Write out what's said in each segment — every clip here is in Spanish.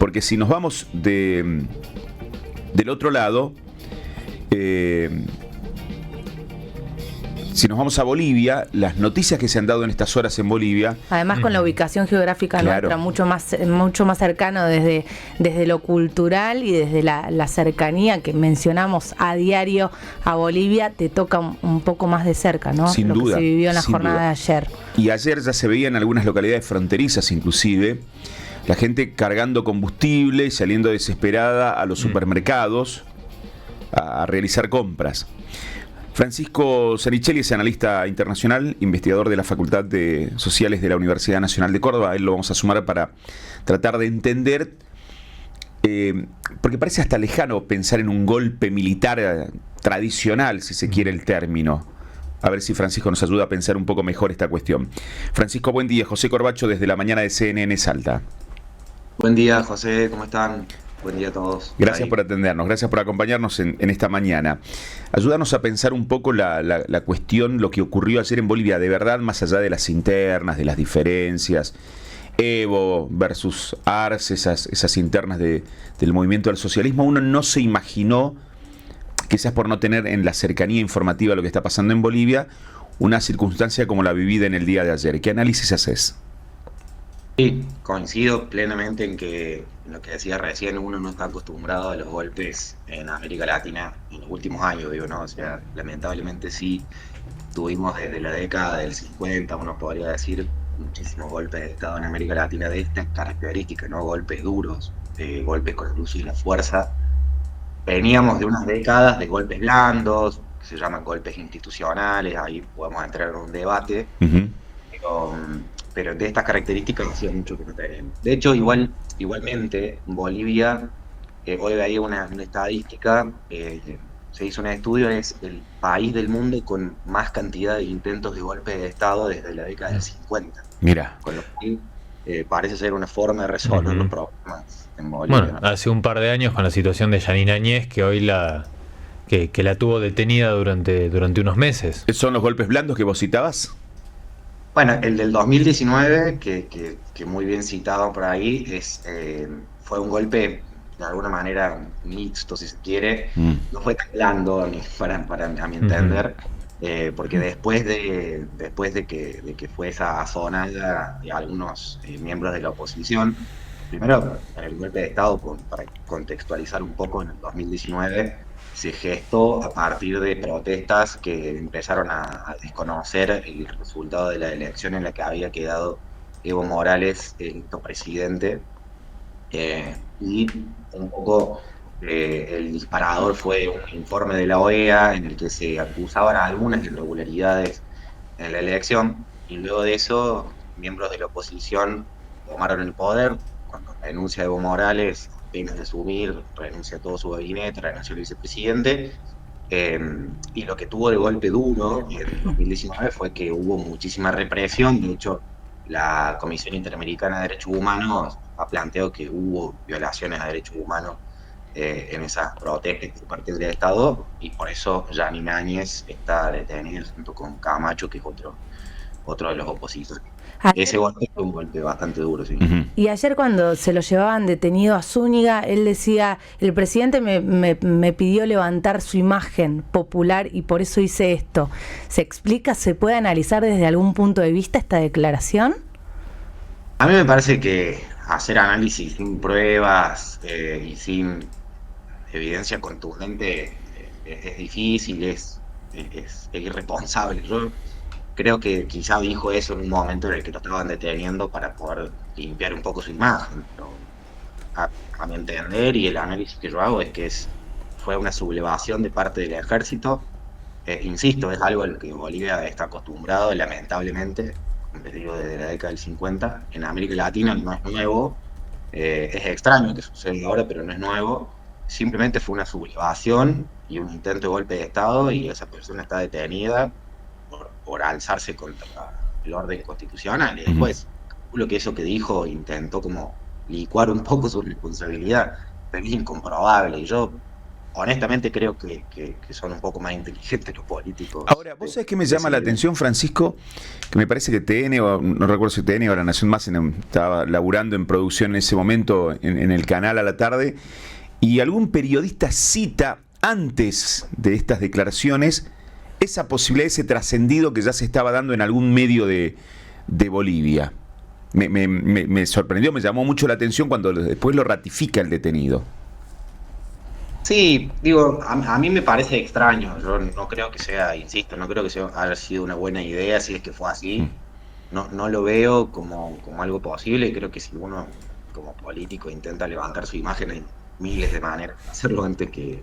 Porque si nos vamos del otro lado, si nos vamos a Bolivia, las noticias que se han dado en estas horas en Bolivia... Además con la ubicación geográfica Claro. nuestra, mucho más cercano desde lo cultural y desde la cercanía que mencionamos a diario a Bolivia, te toca un poco más de cerca, ¿no? Sin lo duda, que se vivió en la sin jornada duda. de ayer. Y ayer ya se veía en algunas localidades fronterizas inclusive, la gente cargando combustible y saliendo desesperada a los supermercados a realizar compras. Francisco Zanichelli es analista internacional, investigador de la Facultad de Sociales de la Universidad Nacional de Córdoba. A él lo vamos a sumar para tratar de entender, porque parece hasta lejano pensar en un golpe militar tradicional, si se quiere el término. A ver si Francisco nos ayuda a pensar un poco mejor esta cuestión. Francisco, buen día. José Corbacho desde la mañana de CNN Salta. Buen día, José, ¿cómo están? Buen día a todos. Gracias por atendernos, gracias por acompañarnos en esta mañana. Ayúdanos a pensar un poco la cuestión, lo que ocurrió ayer en Bolivia, de verdad, más allá de las internas, de las diferencias, Evo versus Arce, esas internas del movimiento del socialismo. Uno no se imaginó, quizás por no tener en la cercanía informativa lo que está pasando en Bolivia, una circunstancia como la vivida en el día de ayer. ¿Qué análisis haces? Sí, coincido plenamente en que lo que decía recién, uno no está acostumbrado a los golpes en América Latina en los últimos años, digo, ¿no? O sea, lamentablemente sí, tuvimos desde la década del 50, uno podría decir, muchísimos golpes de Estado en América Latina de estas características, ¿no? Golpes duros, golpes con el uso y la fuerza. Veníamos de unas décadas de golpes blandos, que se llaman golpes institucionales, ahí podemos entrar en un debate, pero de estas características hacía mucho que no tenemos. De hecho, igualmente, Bolivia, hoy veía una estadística, se hizo un estudio, es el país del mundo con más cantidad de intentos de golpe de Estado desde la década del 50. Mira. Con lo que parece ser una forma de resolver los problemas en Bolivia. Bueno, hace un par de años con la situación de Yanina Áñez, que hoy que la tuvo detenida durante unos meses. ¿Son los golpes blandos que vos citabas? Bueno, el del 2019, que muy bien citado por ahí, fue un golpe de alguna manera mixto, si se quiere. No fue tan blando a mi entender, porque después de que fue esa zona de algunos miembros de la oposición, primero el golpe de Estado, para contextualizar un poco, en el 2019 se gestó a partir de protestas que empezaron a desconocer el resultado de la elección en la que había quedado Evo Morales electo presidente, y un poco el disparador fue un informe de la OEA en el que se acusaban algunas irregularidades en la elección, y luego de eso miembros de la oposición tomaron el poder. Cuando renuncia Evo Morales, apenas de asumir, renuncia a todo su gabinete, renunció el vicepresidente, y lo que tuvo de golpe duro en 2019 fue que hubo muchísima represión. De hecho, la Comisión Interamericana de Derechos Humanos ha planteado que hubo violaciones a derechos humanos en esas protestas por parte del Estado, y por eso Yanina Áñez está detenido junto con Camacho, que es otro de los opositores. Ese golpe fue un golpe bastante duro, sí. Y ayer, cuando se lo llevaban detenido a Zúñiga, él decía: el presidente me pidió levantar su imagen popular y por eso hice esto. ¿Se explica, se puede analizar desde algún punto de vista esta declaración? A mí me parece que hacer análisis sin pruebas y sin evidencia contundente es difícil, es irresponsable. Yo creo que quizá dijo eso en un momento en el que lo estaban deteniendo para poder limpiar un poco su imagen. Pero a mi entender, y el análisis que yo hago, es que fue una sublevación de parte del ejército. Insisto, es algo a lo que Bolivia está acostumbrado, lamentablemente, como les digo, desde la década del 50. En América Latina no es nuevo, es extraño que suceda ahora, pero no es nuevo. Simplemente fue una sublevación y un intento de golpe de Estado, y esa persona está detenida por alzarse contra el orden constitucional. Y después, lo que eso que dijo intentó como licuar un poco su responsabilidad, pero es incomprobable. Y yo honestamente creo que son un poco más inteligentes los políticos. Ahora, vos sabés que me llama la atención, Francisco, que me parece que TN, o no recuerdo si TN o La Nación Más, estaba laburando en producción en ese momento en el canal a la tarde, y algún periodista cita antes de estas declaraciones esa posibilidad, ese trascendido que ya se estaba dando en algún medio de Bolivia. Me sorprendió, me llamó mucho la atención cuando después lo ratifica el detenido. Sí, digo, a mí me parece extraño. Yo no creo que sea, insisto, no creo que haya sido una buena idea si es que fue así. No lo veo como algo posible, y creo que si uno como político intenta levantar su imagen, hay miles de maneras de hacerlo antes que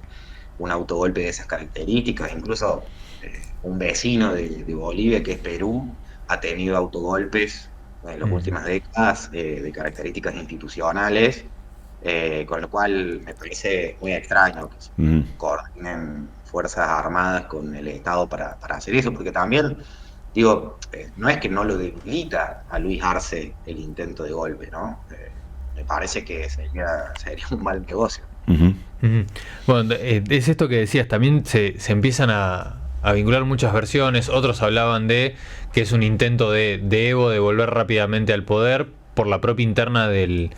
un autogolpe de esas características. Incluso un vecino de Bolivia, que es Perú, ha tenido autogolpes en las últimas décadas de características institucionales, con lo cual me parece muy extraño que se coordinen Fuerzas Armadas con el Estado para hacer eso, porque también, digo, no es que no lo debilita a Luis Arce el intento de golpe, ¿no? Me parece que sería un mal negocio. Bueno, es esto que decías, también se empiezan a vincular muchas versiones. Otros hablaban de que es un intento de Evo de volver rápidamente al poder por la propia interna del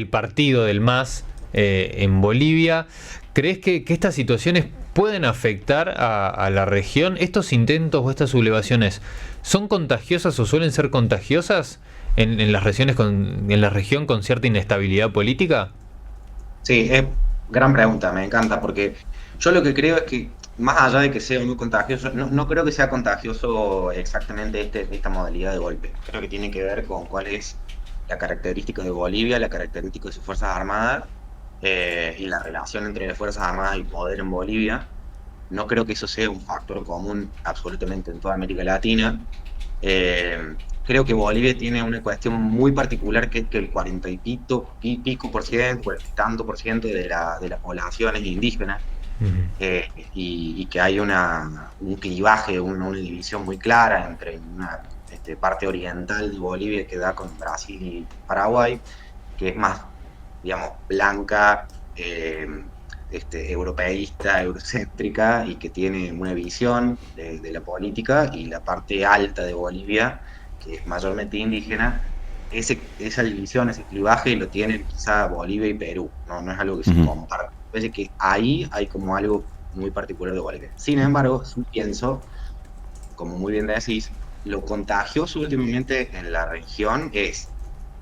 partido, del MAS, en Bolivia. ¿Crees que estas situaciones pueden afectar a la región? ¿Estos intentos o estas sublevaciones son contagiosas o suelen ser contagiosas en las regiones en la región con cierta inestabilidad política? Sí, es gran pregunta, me encanta, porque yo lo que creo es que, más allá de que sea muy contagioso, no creo que sea contagioso exactamente esta modalidad de golpe. Creo que tiene que ver con cuál es la característica de Bolivia, la característica de sus Fuerzas Armadas, y la relación entre las Fuerzas Armadas y poder en Bolivia. No creo que eso sea un factor común absolutamente en toda América Latina. Creo que Bolivia tiene una cuestión muy particular, que es que el 40 y pico por ciento, 40 y tanto por ciento de la población es indígena. Y que hay un clivaje, una división muy clara entre una parte oriental de Bolivia que da con Brasil y Paraguay, que es más, digamos, blanca, europeísta, eurocéntrica, y que tiene una visión de la política, y la parte alta de Bolivia, que es mayormente indígena. Esa división, ese clivaje lo tienen quizá Bolivia y Perú, no es algo que se comparte. Parece que ahí hay como algo muy particular de Bolivia. Sin embargo, pienso, como muy bien decís, lo contagioso últimamente en la región es,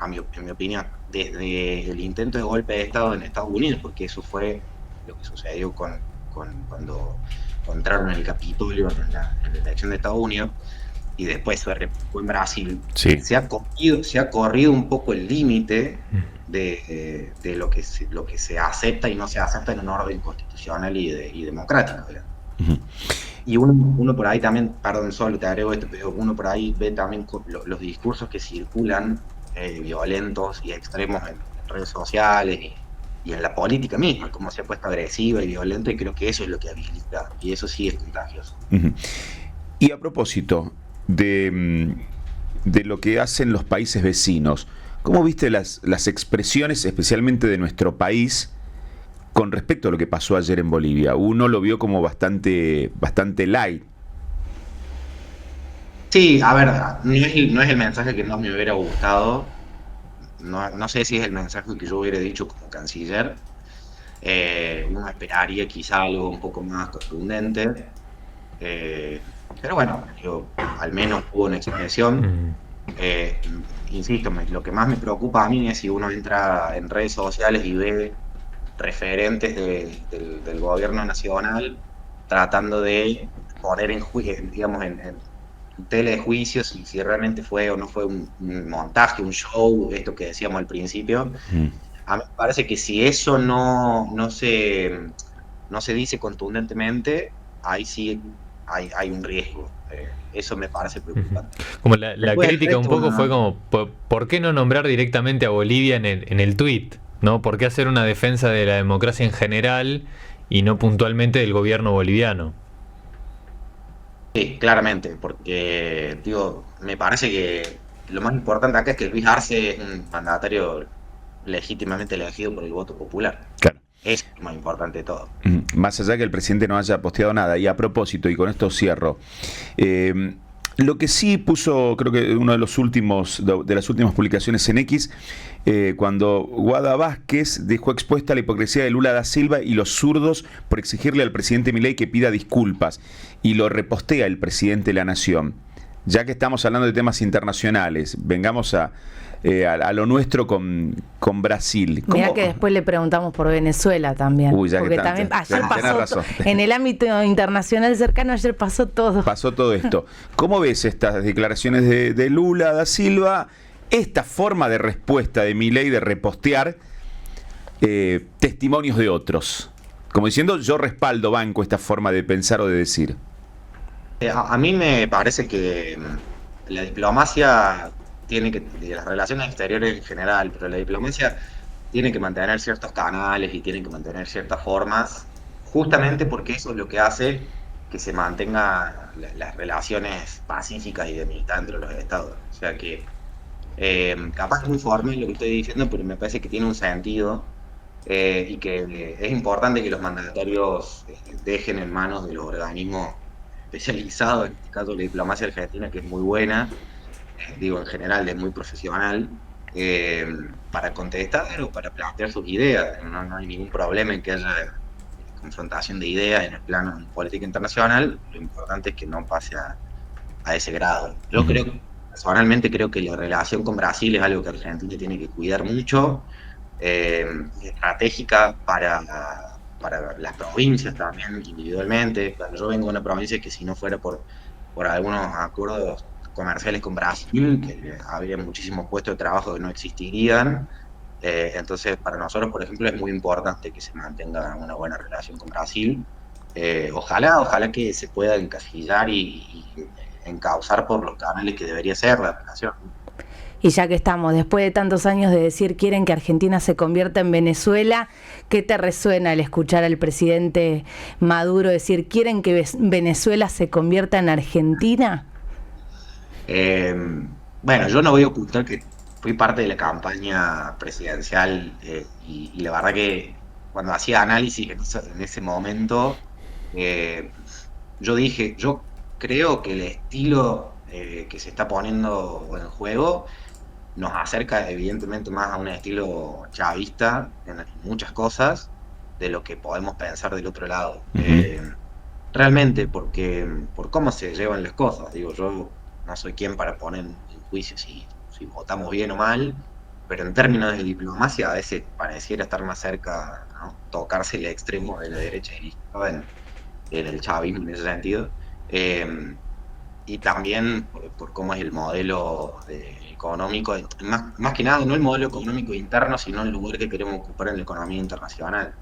en mi opinión, desde el intento de golpe de Estado en Estados Unidos, porque eso fue lo que sucedió cuando entraron en el Capitolio en la elección de Estados Unidos, y después se replicó en Brasil. Sí. Se ha corrido un poco el límite de lo que se acepta y no se acepta en un orden constitucional y democrático. Y uno por ahí también, perdón, solo te agrego esto, pero uno por ahí ve también los discursos que circulan violentos y extremos en redes sociales y en la política misma, cómo se ha puesto agresiva y violenta, y creo que eso es lo que habilita, y eso sí es contagioso. Y a propósito de lo que hacen los países vecinos, ¿cómo viste las expresiones, especialmente de nuestro país, con respecto a lo que pasó ayer en Bolivia? Uno lo vio como bastante light. Sí, a ver, no es el mensaje que no me hubiera gustado. No sé si es el mensaje que yo hubiera dicho como canciller. Uno esperaría quizá algo un poco más contundente. Pero bueno, al menos hubo una expresión. Insisto, lo que más me preocupa a mí es si uno entra en redes sociales y ve referentes del gobierno nacional tratando de poner en tela de juicio si realmente fue o no fue un montaje, un show, esto que decíamos al principio. A mí me parece que si eso no se dice contundentemente, ahí sí hay un riesgo. Eso me parece preocupante. Como la crítica un poco fue como, ¿por qué no nombrar directamente a Bolivia en el tuit? ¿No? ¿Por qué hacer una defensa de la democracia en general y no puntualmente del gobierno boliviano? Sí, claramente, porque me parece que lo más importante acá es que Luis Arce es un mandatario legítimamente elegido por el voto popular. Claro. es lo más importante de todo. Más allá que el presidente no haya posteado nada. Y a propósito, y con esto cierro, lo que sí puso, creo que uno de las últimas publicaciones en X, cuando Guada Vázquez dejó expuesta la hipocresía de Lula da Silva y los zurdos por exigirle al presidente Milei que pida disculpas, y lo repostea el presidente de la Nación. Ya que estamos hablando de temas internacionales, vengamos a lo nuestro con Brasil. Mirá que después le preguntamos por Venezuela también. Uy, ya porque que también tanto. ayer Tenés pasó razón. en el ámbito internacional cercano, ayer pasó todo. Pasó todo esto. ¿Cómo ves estas declaraciones de Lula da Silva? Esta forma de respuesta de Milei de repostear testimonios de otros. Como diciendo, yo respaldo, banco esta forma de pensar o de decir. A mí me parece que la diplomacia tiene que, de las relaciones exteriores en general, pero la diplomacia tiene que mantener ciertos canales y tiene que mantener ciertas formas, justamente porque eso es lo que hace que se mantengan las relaciones pacíficas y de amistad entre los estados. O sea que capaz es muy formal lo que estoy diciendo, pero me parece que tiene un sentido y que es importante que los mandatarios dejen en manos de los organismos especializados, en este caso la diplomacia argentina, que es muy buena, digo en general es muy profesional, para contestar o para plantear sus ideas. No hay ningún problema en que haya confrontación de ideas en el plano de política internacional. Lo importante es que no pase a ese grado. Yo personalmente creo que la relación con Brasil es algo que Argentina tiene que cuidar mucho, estratégica para las provincias también individualmente. Yo vengo de una provincia que si no fuera por algunos acuerdos comerciales con Brasil, que habría muchísimos puestos de trabajo que no existirían. Entonces, para nosotros, por ejemplo, es muy importante que se mantenga una buena relación con Brasil. Ojalá que se pueda encasillar y encauzar por los canales que debería ser la relación. Y ya que estamos, después de tantos años de decir quieren que Argentina se convierta en Venezuela, ¿qué te resuena al escuchar al presidente Maduro decir quieren que Venezuela se convierta en Argentina? Bueno, yo no voy a ocultar que fui parte de la campaña presidencial y la verdad que cuando hacía análisis en ese momento, yo dije, yo creo que el estilo que se está poniendo en juego nos acerca evidentemente más a un estilo chavista en muchas cosas de lo que podemos pensar del otro lado. Realmente, por cómo se llevan las cosas. Digo, yo no soy quien para poner en juicio si votamos bien o mal, pero en términos de diplomacia a veces pareciera estar más cerca, ¿no? Tocarse el extremo de la derecha y la izquierda en el chavismo en ese sentido. Y también por cómo es el modelo económico, más que nada no el modelo económico interno, sino el lugar que queremos ocupar en la economía internacional.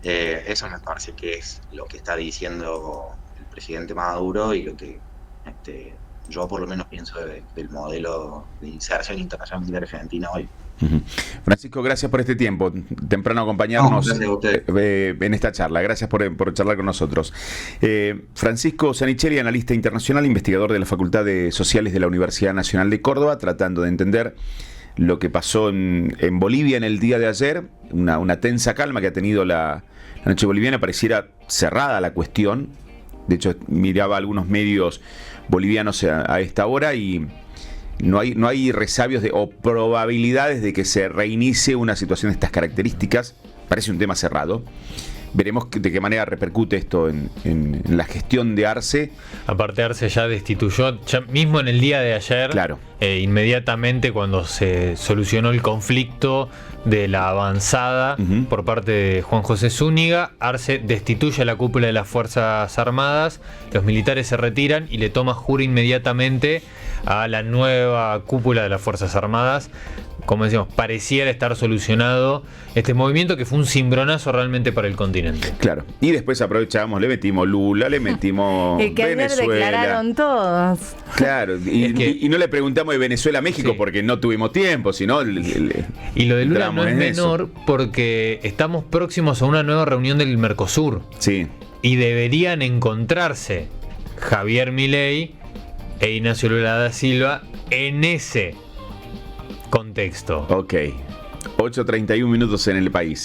Eso me parece que es lo que está diciendo el presidente Maduro y lo que yo por lo menos pienso del modelo de inserción internacional de Argentina hoy. Francisco, gracias por este tiempo, temprano acompañarnos en esta charla. Gracias por charlar con nosotros. Francisco Zanichelli, analista internacional, investigador de la Facultad de Sociales de la Universidad Nacional de Córdoba, tratando de entender lo que pasó en Bolivia en el día de ayer, una tensa calma que ha tenido la noche boliviana. Pareciera cerrada la cuestión. De hecho, miraba algunos medios bolivianos a esta hora y no hay resabios o probabilidades de que se reinicie una situación de estas características. Parece un tema cerrado. Veremos de qué manera repercute esto en la gestión de Arce. Aparte, Arce ya destituyó, ya mismo en el día de ayer, claro. Inmediatamente cuando se solucionó el conflicto de la avanzada por parte de Juan José Zúñiga, Arce destituye a la cúpula de las Fuerzas Armadas, los militares se retiran y le toma jura inmediatamente a la nueva cúpula de las Fuerzas Armadas. Como decíamos, pareciera estar solucionado este movimiento que fue un cimbronazo realmente para el continente. Claro, y después aprovechamos, le metimos Lula, le metimos el que Venezuela. Ayer declararon todos. Claro, y no le preguntamos de Venezuela a México porque no tuvimos tiempo, sino y lo de Lula no es menor porque estamos próximos a una nueva reunión del Mercosur. Sí. Y deberían encontrarse Javier Milei e Ignacio Lula da Silva en ese contexto. Ok. 8:31 en el país.